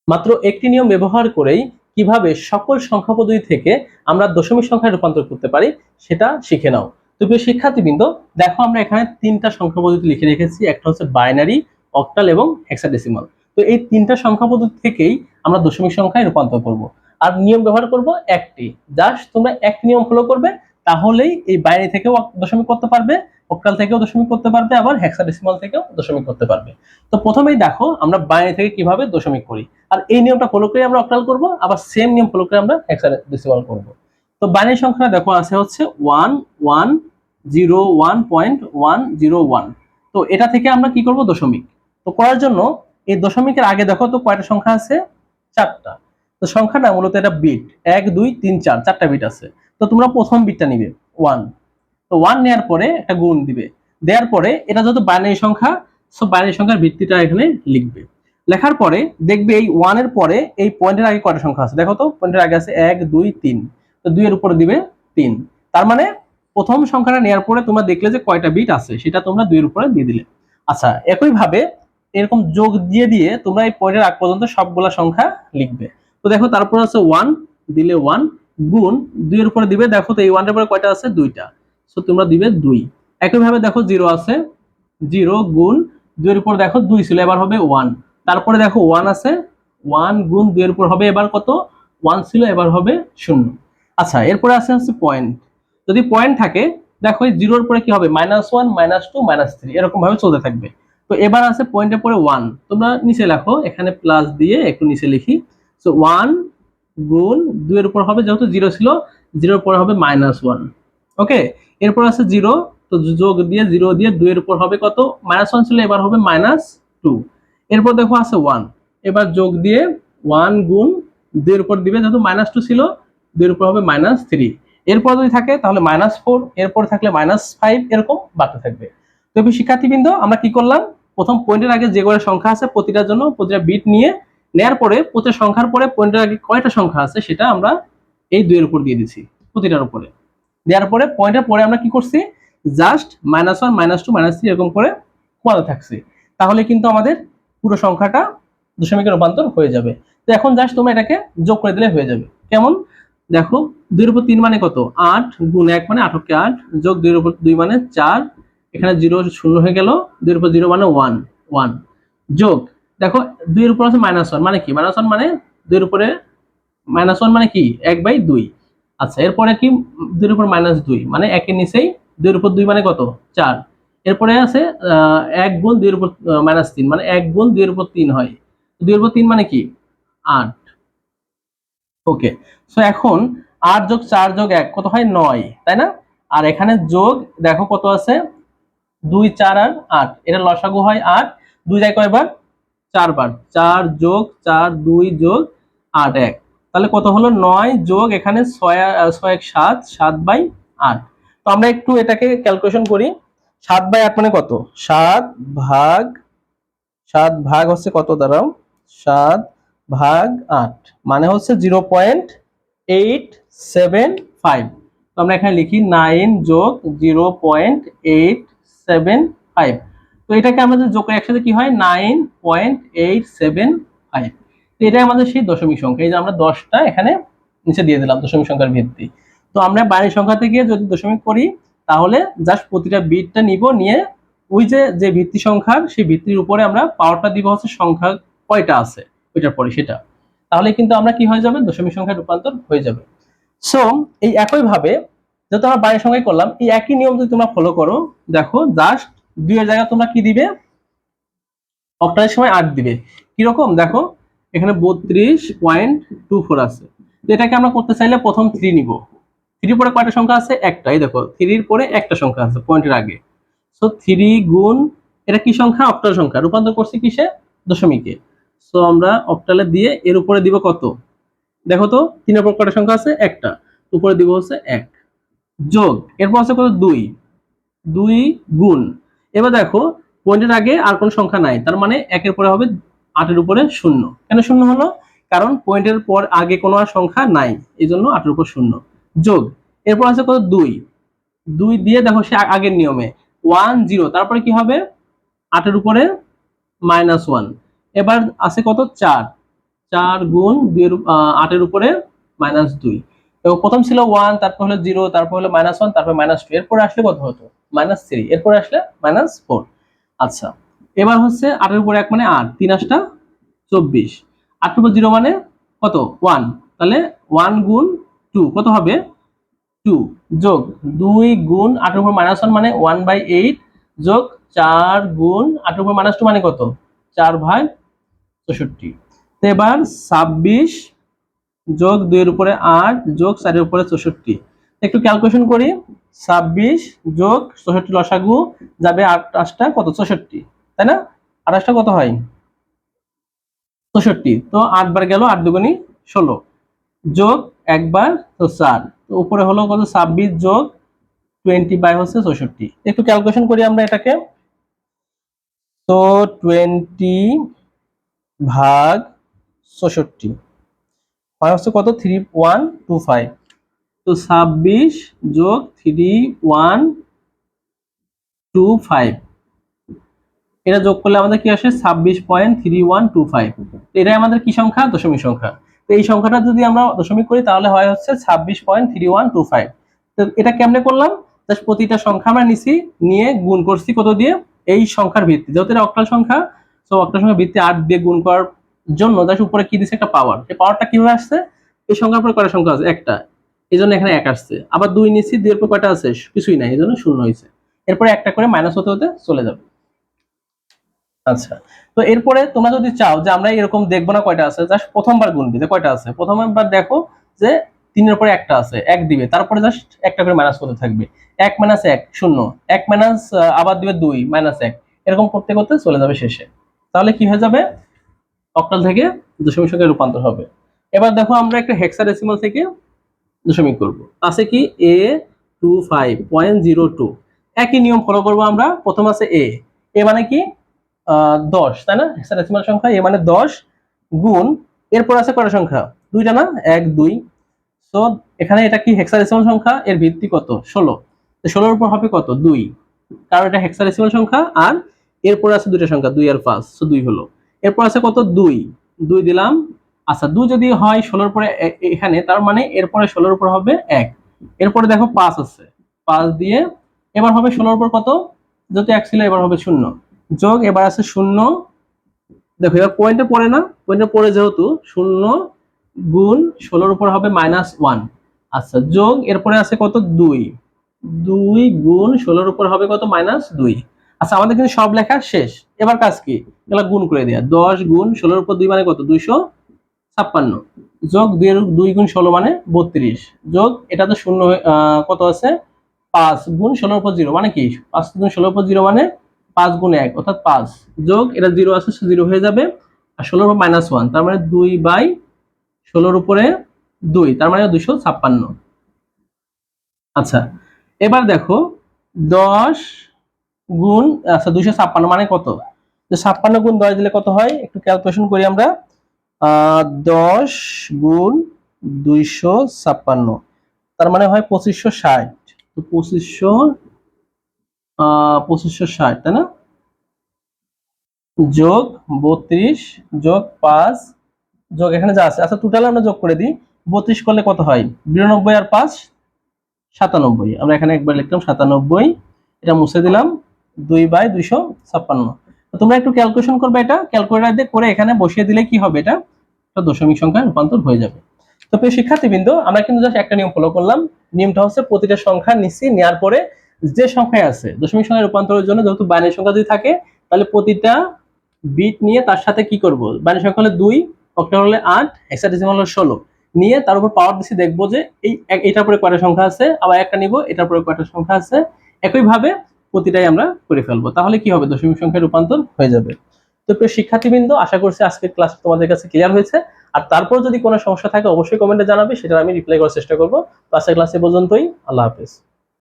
মাত্র একটি নিয়ম ব্যবহার করেই কিভাবে সকল সংখ্যা পদ্ধতি থেকে আমরা দশমিক সংখ্যায় রূপান্তর করতে পারি সেটা শিখে নাও। তো প্রিয় শিক্ষার্থীবৃন্দ, দেখো আমরা এখানে তিনটা সংখ্যা পদ্ধতি লিখে রেখেছি, একটা হচ্ছে বাইনারি, অক্টাল এবং হেক্সাডেসিমাল। তো এই তিনটা সংখ্যা পদ্ধতি থেকেই আমরা দশমিক সংখ্যায় রূপান্তর করব। আর নিয়ম ব্যবহার করব একটি, জাস্ট তোমরা একটি নিয়ম ফলো করবে, তাহলেই এই বাইনারি থেকেও দশমিক করতে পারবে, অক্টাল থেকেও দশমিক করতে পারবে, আবার হেক্সাডেসিমাল থেকেও দশমিক করতে পারবে। তো প্রথমেই দেখো আমরা বাইনারি থেকে কিভাবে দশমিক করি, আর এই নিয়মটা ফলো করে আমরা অক্টাল করব, আবার সেম নিয়ম ফলো করে আমরা হেক্সাডেসিমাল করব। তো বাইনারি সংখ্যা দেখো আছে হচ্ছে 1101.101। তো এটা থেকে আমরা কি করব, দশমিক। তো করার জন্য এই দশমিকের আগে দেখো তো কয়টা সংখ্যা আছে, চারটা। তো সংখ্যাটা মূলত এটা বিট, 1 2 3 4, চারটা বিট আছে। তো তোমরা প্রথম বিটটা নিবে 1। তো 1 নেওয়ার পরে একটা গুণ দিবে, দেওয়ার পরে এটা যত বাইনারি সংখ্যা, সব বাইনারি সংখ্যার ভিত্তিটা এখানে লিখবে। লেখার পরে দেখবে এই 1 এর পরে এই পয়েন্টের আগে কয়টা সংখ্যা আছে, দেখো তো পয়েন্টের আগে আছে 1 2 3। তো 2 এর উপরে দিবে 3। তার মানে প্রথম সংখ্যাটা নেওয়ার পরে তোমরা দেখলে যে কয়টা বিট আছে সেটা তোমরা 2 এর উপরে দিয়ে দিলে। আচ্ছা, একই ভাবে এরকম যোগ দিয়ে দিয়ে তোমরা এই পয়েন্টের আগ পর্যন্ত সবগুলা সংখ্যা লিখবে। তো দেখো তারপর আছে 1, দিলে 1, গুণ 2 এর উপরে দিবে, দেখো তো এই 1 এর পরে কয়টা আছে, দুইটা। সো তোমরা দিবে 2। একই ভাবে দেখো 0 আছে, 0 গুণ 2 এর উপর দেখো 2 ছিল, এবার হবে 1। তারপরে দেখো 1 আছে, 1 গুণ 2 এর উপর হবে এবার কত, 1 ছিল, এবার হবে 0। আচ্ছা, এরপরে আছে হচ্ছে পয়েন্ট। যদি পয়েন্ট থাকে দেখো এই 0 এর পরে কি হবে, -1 -2 -3, এরকম ভাবে চলতে থাকবে। তো এবার আছে পয়েন্টের পরে 1, তোমরা নিচে লেখো, এখানে প্লাস দিয়ে একটু নিচে লিখি। সো 1 গুণ 2 এর উপর হবে, যেহেতু 0 ছিল, 0 এর পরে হবে -1। ওকে, এরপর আছে 0, তো যোগ দিয়ে 0 দিয়ে 2 এর উপর হবে কত, -1 ছিল, এবার হবে -2। এরপর দেখো আছে 1, এবার যোগ দিয়ে 1 গুণ 2 এর উপর দিবে, যেহেতু -2 ছিল, 2 এর উপর হবে -3। এরপর যদি থাকে তাহলে -4, এরপর থাকলে -5, এরকম বাড়তে থাকবে। তো শিক্ষার্থীবৃন্দ, আমরা কি করলাম, প্রথম পয়েন্টের আগে যে কয়টা সংখ্যা আছে প্রতিটার জন্য প্রতিটা বিট নিয়ে নেয়ার পরে প্রতি সংখ্যার পরে পয়েন্টের আগে কয়টা সংখ্যা আছে সেটা আমরা এই 2 এর উপর দিয়ে দিছি, প্রতিটার উপরে দেওয়ার পরে পয়েন্টের পরে আমরা কি করছি, জাস্ট -1 -2 -3 এরকম করে কমাতে থাকছি। তাহলে কিন্তু আমাদের পুরো সংখ্যাটা দশমিকে রূপান্তর হয়ে যাবে। তো এখন জাস্ট তোমরা এটাকে যোগ করে দিলে হয়ে যাবে। কেমন, দেখো 2 এর উপর 3 মানে কত, 8, গুণ 1 মানে 8 কে 8, যোগ 2 এর উপর 2 মানে 4, এখানে 0 0 হয়ে গেল, 2 এর উপর 0 মানে 1 1, যোগ দেখো 2 এর উপর আছে -1 মানে কি, -1 মানে 2 এর উপরে -1 মানে কি, 1/2। আচ্ছা, এরপরে কি, 2 এর উপর -2 মানে 1 এর নিচেই 2 এর উপর 2 মানে কত, 4। এরপরে আছে 1 গুণ 2 এর উপর -3 মানে 1 গুণ 2 এর উপর 3 হয়। 2 এর উপর 3 মানে কি, 8। ওকে, সো এখন 8 যোগ 4 যোগ 1 কত হয়, 9, তাই না? আর এখানে যোগ দেখো কত আছে, 2 4 আর 8, এটা লসাগু হয় 8, 2 যায় কয়বার, 4 বার, 4 যোগ 4 2 যোগ 8 1, তাহলে কত হলো, 9 যোগ এখানে 6 6 1 7, 7/8। তো আমরা একটু এটাকে ক্যালকুলেশন করি। 7/8 মানে কত, 7 ভাগ 7 ভাগ হচ্ছে কত, দাঁড়াও, 7 ভাগ 8 মানে হচ্ছে 0.875। তো আমরা এখানে লিখি 9 যোগ 0.875। তো এটাকে আমরা যদি যোগ করি একসাথে কি হয়, 9.875। তো এটাই আমাদের সেই দশমিক সংখ্যা। এই যে আমরা 10টা এখানে নিচে দিয়ে দিলাম দশমিক সংখ্যার ভিত্তি। তো আমরা বাইনারি সংখ্যা থেকে যদি দশমিক করি তাহলে জাস্ট প্রতিটা বিটটা নিব, নিয়ে ওই যে যে ভিত্তি সংখ্যার সেই ভিত্তির উপরে আমরা পাওয়ারটা দিব হচ্ছে সংখ্যা কয়টা আছে ওইটার পরে সেটা, তাহলে কিন্তু আমরা কি হয়ে যাবে, দশমিক সংখ্যায় রূপান্তর হয়ে যাবে। সো এই একই ভাবে যেহেতু আমরা বাইনারি সংখ্যায় করলাম, এই একই নিয়ম যদি তোমরা ফলো করো, দেখো জাস্ট 2 এর জায়গায় তোমরা কি দিবে, অক্টালের সময় 8 দিবে। কিরকম দেখো, এখানে 32.24 আছে। তো এটাকে আমরা করতে চাইলে প্রথম 3 নিব, 3 পরে কয়টা সংখ্যা আছে, একটা, এই দেখো 3 এর পরে একটা সংখ্যা আছে পয়েন্টের আগে। সো 3 গুণ, এটা কি সংখ্যা, অক্টাল সংখ্যা, রূপান্তর করছি কিসে, দশমিকে। সো আমরা অক্টালে দিয়ে এর উপরে দিব কত, দেখো তো 3 এর পর কয়টা সংখ্যা আছে, একটা, উপরে দিব হচ্ছে 1, যোগ এরপর আছে কত, 2 2 গুণ, এবার দেখো পয়েন্টের আগে আর কোন সংখ্যা নাই, তার মানে 1 এর পরে হবে 8 এর উপরে 0। কেন 0 হলো, কারণ পয়েন্টের পর আগে কোনো আর সংখ্যা নাই, এইজন্য 8 এর উপর 0, যোগ এরপর আছে কত, 2 2 দিয়ে দেখো সে আগের নিয়মে 1 0, তারপরে কি হবে, 8 এর উপরে -1, এবার আছে কত, 4 4 গুণ 8 এর উপরে -2। এবং প্রথম ছিল 1, তারপর হলো 0, তারপর হলো -1, তারপর -2, এরপরে আসলে কত হতো -3, এরপরে আসলে -4। আচ্ছা, এবার হচ্ছে 8 এর উপরে 1 মানে 8, 3 8টা 24, 8 এর উপর 0 মানে কত 1, তাহলে 1 গুণ 2 কত হবে 2, যোগ 2 গুণ 8 এর উপর -1 মানে 1/8, যোগ 4 গুণ 8 এর উপর -2 মানে কত 4/64। তো এবার 26 যোগ 2 এর উপরে 8 যোগ 4 এর উপরে 64, একটু ক্যালকুলেশন করি। 26 যোগ 64 লসাগু যাবে 8 8টা কত 64, তাই না? 28টা কত হয় 64, তো 8 বার গেল, 8 দুগুণী 16, যোগ একবার তো 4, তো উপরে হলো কত 26 যোগ 20 হচ্ছে 64। একটু ক্যালকুলেশন করি আমরা এটাকে। তো 20 ভাগ 64 হয় হচ্ছে কত 3125। তো 26 যোগ 3125, এটা যোগ করলে আমাদের কি আসে 26.3125। এটাই আমাদের কি সংখ্যা দশমিক সংখ্যা। তো এই সংখ্যাটা যদি আমরা দশমিক করি তাহলে হয় হচ্ছে 26.3125। তো এটা কেমনে করলাম, জাস্ট প্রতিটা সংখ্যা আমরা নিছি, নিয়ে গুণ করছি কত দিয়ে এই সংখ্যার ভিত্তি, যেহেতু এটা অক্টাল সংখ্যা, সো অক্টাল সংখ্যার ভিত্তি 8 দিয়ে গুণ করার জন্য জাস্ট উপরে কি দিছে একটা পাওয়ার, এই পাওয়ারটা কিভাবে আসছে এই সংখ্যার পরে কয়টা সংখ্যা আছে একটা, এই জন্য এখানে 1 আসছে, আবার 2 নিছি 2 এর পর কয়টা আছে কিছুই নাই, এই জন্য 0 হয়েছে, এরপরে একটা করে মাইনাস হতে হতে চলে যাবে। আচ্ছা, তো এরপরে তোমরা যদি চাও যে আমরা এরকম দেখবো না কয়টা আছে, জাস্ট প্রথমবার গুনবে যে কয়টা আছে, প্রথমবার দেখো যে 3 এর পরে একটা আছে 1 দিবে, তারপরে জাস্ট একটা করে মাইনাস করতে থাকবে, 1 - 1 0, 1 মাইনাস আবার দিবে 2 -1, এরকম করতে করতে চলে যাবে শেষে, তাহলে কি হয়ে যাবে অক্টাল থেকে দশমিক সংখ্যায় রূপান্তর হবে। এবার দেখো আমরা একটা হেক্সাডেসিমাল থেকে দশমিক করব, আছে কি A25.02, একই নিয়ম ফলো করব আমরা। প্রথম আছে এ মানে কি 10, তাই না? হেক্সাডেসিমাল সংখ্যা এ মানে 10, গুণ এরপর আছে কয়টা সংখ্যা দুইটা না 1 2, সো এখানে এটা কি হেক্সাডেসিমাল সংখ্যা, এর ভিত্তি কত 16, তো 16 এর উপর হবে কত 2, কারণ এটা হেক্সাডেসিমাল সংখ্যা, আর এরপর আছে দুইটা সংখ্যা 2 আর 5, সো 2 হলো। এরপর আছে কত 2 দিলাম। আচ্ছা, 2 যদি হয় 16 এর পরে এখানে, তার মানে এরপরে 16 এর উপর হবে 1, এরপরে দেখো 5 আছে 5 দিয়ে, এবার হবে 16 এর উপর কত, যেহেতু 1 ছিল এবার হবে 0, যোগ এবার আছে 0, দেখো এবার পয়েন্টে পড়ে না, পয়েন্টে পড়ে যেহেতু 0 গুণ 16 এর উপর হবে -1। আচ্ছা, যোগ এরপরে আছে কত 2 গুণ 16 এর উপর হবে কত -2। আচ্ছা, আমাদের কিন্তু সব লেখা শেষ, এবার কাজ কি এগুলা গুণ করে দেয়া, 10 গুণ 16 এর উপর 2 মানে কত 256, যোগ 2 গুণ 16 মানে 32, যোগ এটা তো 0 কত আছে 5 গুণ 16 এর উপর 0 মানে কি 5 গুণ 16 এর উপর 0 মানে 5 গুণ 1 অর্থাৎ 5, যোগ এটা 0 আছে 0 হয়ে যাবে, আর 16 এর উপর -1 তার মানে 2/16 এর উপরে 2, তার মানে 256। আচ্ছা, এবার দেখো 10 গুণ, আচ্ছা 256 মানে কত, যে 56 গুণ 10 দিলে কত হয় একটু ক্যালকুলেশন করি আমরা। 10 গুণ 256 তার মানে হয় 2560, তো 2560 তাই না, যোগ 32 যোগ 5 যোগ এখানে যা আছে, আচ্ছা টোটাল আমরা যোগ করে দিই, 32 করলে কত হয় 92 আর 5 97, আমরা এখানে একবার লিখলাম 97, এটা মুছে দিলাম 2/256। তো তোমরা একটু ক্যালকুলেশন করবে, এটা ক্যালকুলেটর দিয়ে করে এখানে বসিয়ে দিলে কি হবে, এটা দশমিক সংখ্যায় রূপান্তর হয়ে যাবে। তো প্রিয় শিক্ষার্থীবৃন্দ, আমরা কিন্তু জাস্ট একটা নিয়ম ফলো করলাম, নিয়মটা হচ্ছে প্রতিটা সংখ্যা নিচ্ছি, নেওয়ার পরে যে সংখ্যায় আছে দশমিক সংখ্যায় রূপান্তরের জন্য, যেহেতু বাইনারি সংখ্যা যদি থাকে তাহলে প্রতিটা বিট নিয়ে তার সাথে কি করব, বাইনারি সংখ্যা হলে 2, অক্টাল হলে 8, হেক্সাডেসিমাল হলে 16, নিয়ে তার উপর পাওয়ার দিচ্ছি, দেখবো যে এটার পরে কয়টা সংখ্যা আছে, আবার একটা নিব এটার পরে কয়টা সংখ্যা আছে, একইভাবে প্রতিটাই আমরা করে ফেলবো, তাহলে কি হবে দশমিক সংখ্যায় রূপান্তর হয়ে যাবে। তো প্রিয় শিক্ষার্থীবৃন্দ, আশা করছি আজকের ক্লাস তোমাদের কাছে ক্লিয়ার হয়েছে, আর তারপর যদি কোনো সমস্যা থাকে অবশ্যই কমেন্টে জানাবে, সেটা আমি রিপ্লাই করার চেষ্টা করবো। তো আজকের ক্লাসে পর্যন্তই, আল্লাহ হাফেজ।